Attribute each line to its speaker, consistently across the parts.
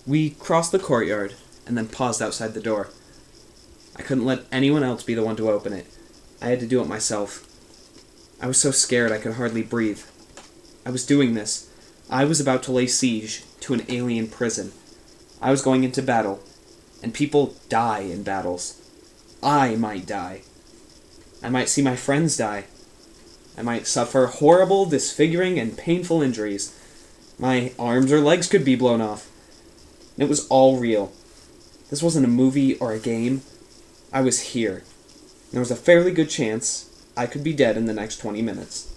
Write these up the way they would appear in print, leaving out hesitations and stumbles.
Speaker 1: We crossed the courtyard and then paused outside the door. I couldn't let anyone else be the one to open it. I had to do it myself. I was so scared I could hardly breathe. I was doing this. I was about to lay siege to an alien prison. I was going into battle, and people die in battles. I might die. I might see my friends die. I might suffer horrible, disfiguring, and painful injuries. My arms or legs could be blown off. It was all real. This wasn't a movie or a game. I was here. There was a fairly good chance I could be dead in the next 20 minutes.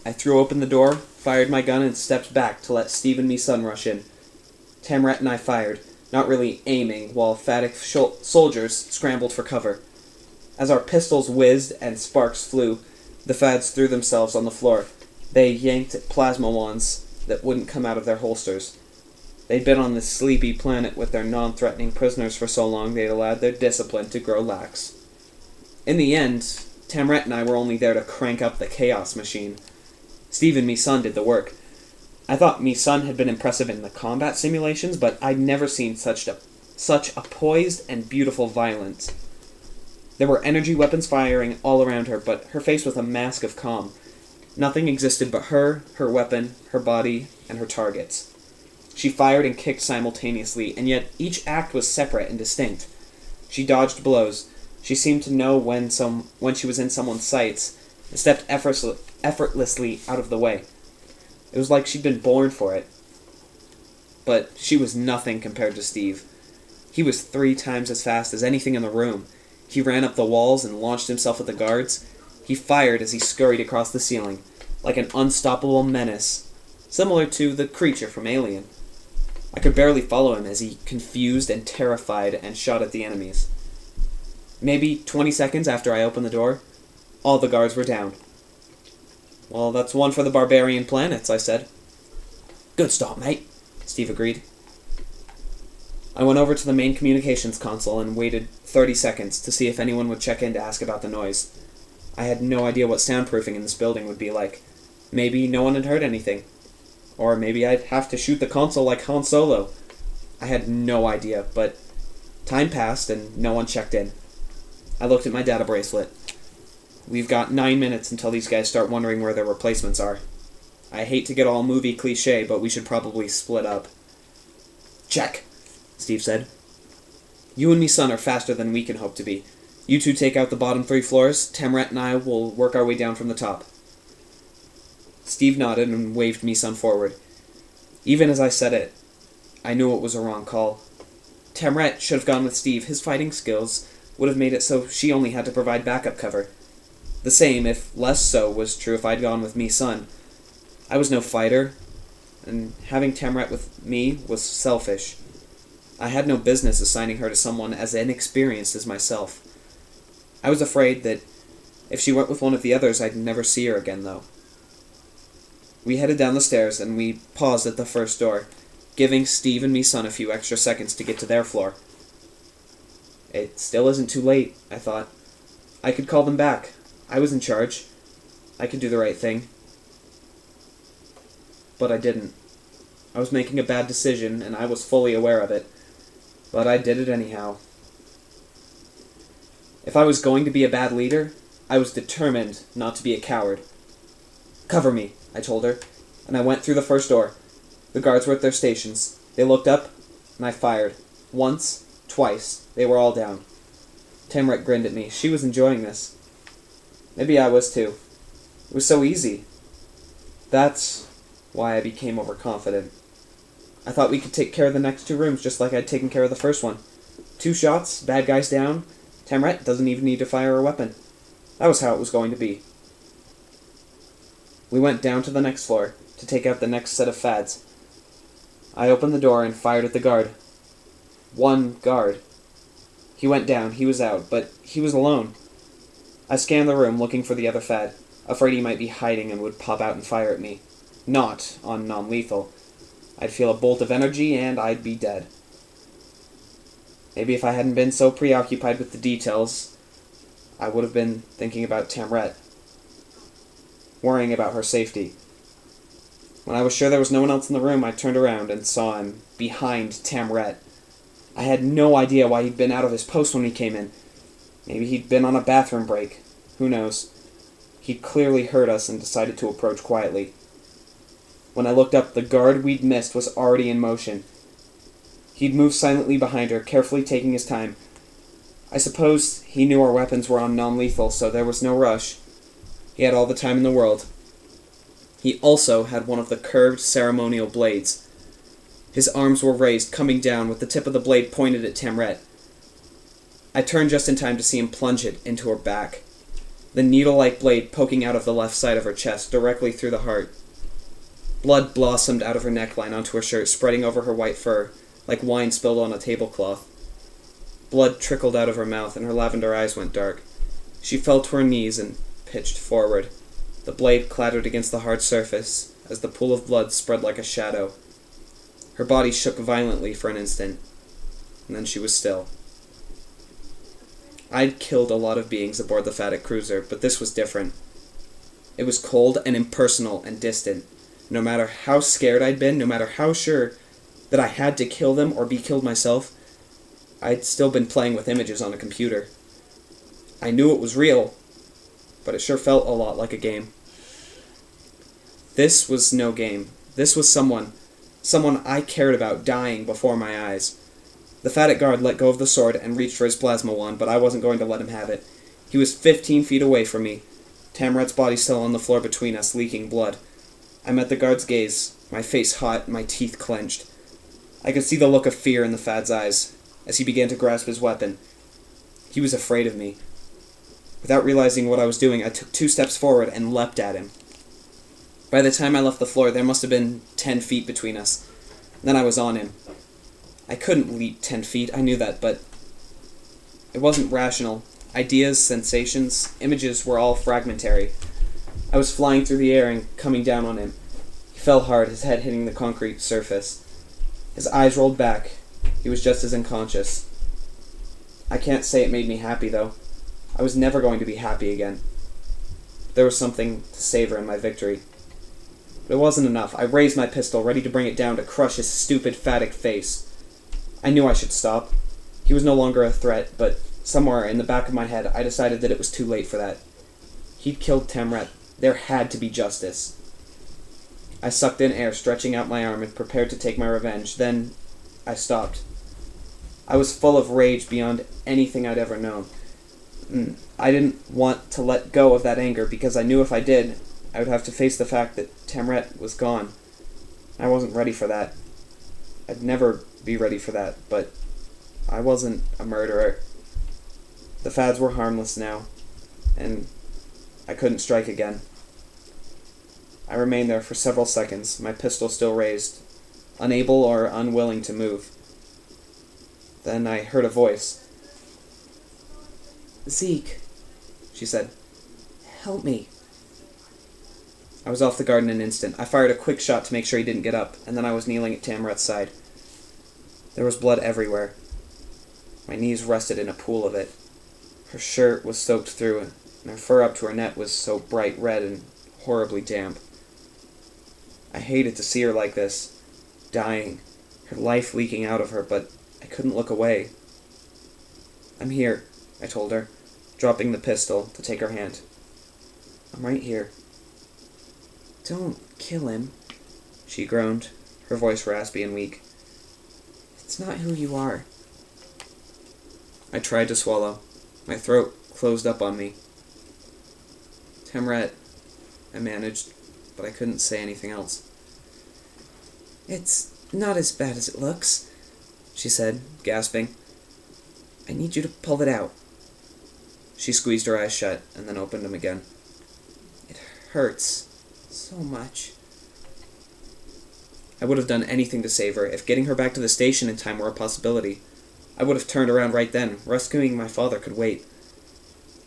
Speaker 1: I threw open the door, fired my gun, and stepped back to let Steve and me son rush in. Tamret and I fired, not really aiming, while emphatic soldiers scrambled for cover. As our pistols whizzed and sparks flew, the fads threw themselves on the floor. They yanked at plasma wands that wouldn't come out of their holsters. They'd been on this sleepy planet with their non-threatening prisoners for so long they'd allowed their discipline to grow lax. In the end, Tamret and I were only there to crank up the chaos machine. Steve and me son did the work. I thought me son had been impressive in the combat simulations, but I'd never seen such a poised and beautiful violence. There were energy weapons firing all around her, but her face was a mask of calm. Nothing existed but her weapon, her body, and her targets. She fired and kicked simultaneously, and yet each act was separate and distinct. She dodged blows. She seemed to know when she was in someone's sights, and stepped effortlessly out of the way. It was like she'd been born for it. But she was nothing compared to Steve. He was 3 times as fast as anything in the room. He ran up the walls and launched himself at the guards. He fired as he scurried across the ceiling, like an unstoppable menace, similar to the creature from Alien. I could barely follow him as he, confused and terrified, and shot at the enemies. Maybe 20 seconds after I opened the door, all the guards were down. "Well, that's one for the barbarian planets," I said. "Good start, mate," Steve agreed. I went over to the main communications console and waited 30 seconds to see if anyone would check in to ask about the noise. I had no idea what soundproofing in this building would be like. Maybe no one had heard anything. Or maybe I'd have to shoot the console like Han Solo. I had no idea, but time passed and no one checked in. I looked at my data bracelet. We've got 9 minutes until these guys start wondering where their replacements are. I hate to get all movie cliche, but we should probably split up. "Check," Steve said. "You and me son are faster than we can hope to be. You two take out the bottom 3 floors. Tamret and I will work our way down from the top." Steve nodded and waved me son forward. Even as I said it, I knew it was a wrong call. Tamret should have gone with Steve. His fighting skills would have made it so she only had to provide backup cover. The same, if less so, was true if I'd gone with me son. I was no fighter, and having Tamret with me was selfish. I had no business assigning her to someone as inexperienced as myself. I was afraid that if she went with one of the others, I'd never see her again, though. We headed down the stairs, and we paused at the first door, giving Steve and me son a few extra seconds to get to their floor. It still isn't too late, I thought. I could call them back. I was in charge. I could do the right thing. But I didn't. I was making a bad decision, and I was fully aware of it. But I did it anyhow. If I was going to be a bad leader, I was determined not to be a coward. "Cover me," I told her, and I went through the first door. The guards were at their stations. They looked up, and I fired. Once, twice. They were all down. Tamret grinned at me. She was enjoying this. Maybe I was too. It was so easy. That's why I became overconfident. I thought we could take care of the next 2 rooms just like I'd taken care of the first one. 2 shots, bad guys down. Tamret doesn't even need to fire a weapon. That was how it was going to be. We went down to the next floor to take out the next set of fads. I opened the door and fired at the guard. 1 guard. He went down, he was out, but he was alone. I scanned the room looking for the other fad, afraid he might be hiding and would pop out and fire at me. Not on non-lethal. I'd feel a bolt of energy and I'd be dead. Maybe if I hadn't been so preoccupied with the details, I would have been thinking about Tamret, worrying about her safety. When I was sure there was no one else in the room, I turned around and saw him behind Tamret. I had no idea why he'd been out of his post when he came in. Maybe he'd been on a bathroom break. Who knows? He'd clearly heard us and decided to approach quietly. When I looked up, the guard we'd missed was already in motion. He'd moved silently behind her, carefully taking his time. I suppose he knew our weapons were on non-lethal, so there was no rush. He had all the time in the world. He also had one of the curved ceremonial blades. His arms were raised, coming down, with the tip of the blade pointed at Tamret. I turned just in time to see him plunge it into her back, the needle-like blade poking out of the left side of her chest, directly through the heart. Blood blossomed out of her neckline onto her shirt, spreading over her white fur, like wine spilled on a tablecloth. Blood trickled out of her mouth, and her lavender eyes went dark. She fell to her knees and pitched forward. The blade clattered against the hard surface as the pool of blood spread like a shadow. Her body shook violently for an instant, and then she was still. I'd killed a lot of beings aboard the Faddock cruiser, but this was different. It was cold and impersonal and distant. No matter how scared I'd been, no matter how sure that I had to kill them or be killed myself, I'd still been playing with images on a computer. I knew it was real, but it sure felt a lot like a game. This was no game. This was someone I cared about dying before my eyes. The Faddock guard let go of the sword and reached for his plasma wand, but I wasn't going to let him have it. He was 15 feet away from me, Tamret's body still on the floor between us, leaking blood. I met the guard's gaze, my face hot, my teeth clenched. I could see the look of fear in the Fad's eyes as he began to grasp his weapon. He was afraid of me. Without realizing what I was doing, I took 2 steps forward and leapt at him. By the time I left the floor, there must have been 10 feet between us. Then I was on him. I couldn't leap 10 feet, I knew that, but it wasn't rational. Ideas, sensations, images were all fragmentary. I was flying through the air and coming down on him. He fell hard, his head hitting the concrete surface. His eyes rolled back. He was just as unconscious. I can't say it made me happy, though. I was never going to be happy again. There was something to savor in my victory. But it wasn't enough. I raised my pistol, ready to bring it down to crush his stupid, Faddock face. I knew I should stop. He was no longer a threat, but somewhere in the back of my head, I decided that it was too late for that. He'd killed Tamret. There had to be justice. I sucked in air, stretching out my arm and prepared to take my revenge. Then I stopped. I was full of rage beyond anything I'd ever known. I didn't want to let go of that anger because I knew if I did, I would have to face the fact that Tamret was gone. I wasn't ready for that. I'd never be ready for that, but I wasn't a murderer. The Fads were harmless now, and I couldn't strike again. I remained there for several seconds, my pistol still raised, unable or unwilling to move. Then I heard a voice. "Zeke," she said. "Help me." I was off the guard in an instant. I fired a quick shot to make sure he didn't get up, and then I was kneeling at Tamret's side. There was blood everywhere. My knees rested in a pool of it. Her shirt was soaked through, and her fur up to her neck was so bright red and horribly damp. I hated to see her like this, dying, her life leaking out of her, but I couldn't look away. "I'm here," I told her, dropping the pistol to take her hand. "I'm right here." "Don't kill him," she groaned, her voice raspy and weak. "It's not who you are." I tried to swallow. My throat closed up on me. "Tamret," I managed, but I couldn't say anything else. "It's not as bad as it looks," she said, gasping. "I need you to pull it out." She squeezed her eyes shut and then opened them again. "It hurts so much." I would have done anything to save her. If getting her back to the station in time were a possibility, I would have turned around right then. Rescuing my father could wait.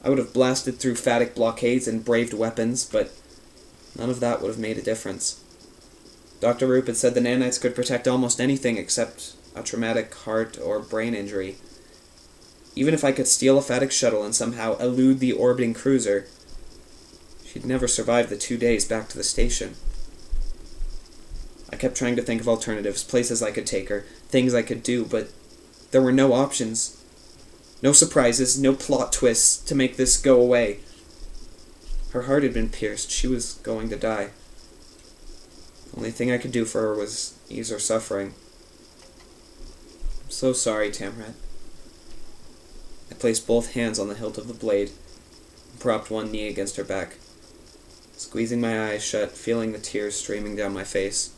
Speaker 1: I would have blasted through Faddock blockades and braved weapons, but none of that would have made a difference. Dr. Roop had said the nanites could protect almost anything except a traumatic heart or brain injury. Even if I could steal a Faddock shuttle and somehow elude the orbiting cruiser, she'd never survive the 2 days back to the station. I kept trying to think of alternatives, places I could take her, things I could do, but there were no options. No surprises, no plot twists to make this go away. Her heart had been pierced. She was going to die. The only thing I could do for her was ease her suffering. I'm so sorry, Tamrat. I placed both hands on the hilt of the blade and propped one knee against her back, squeezing my eyes shut, feeling the tears streaming down my face.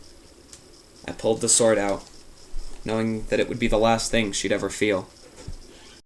Speaker 1: I pulled the sword out, knowing that it would be the last thing she'd ever feel.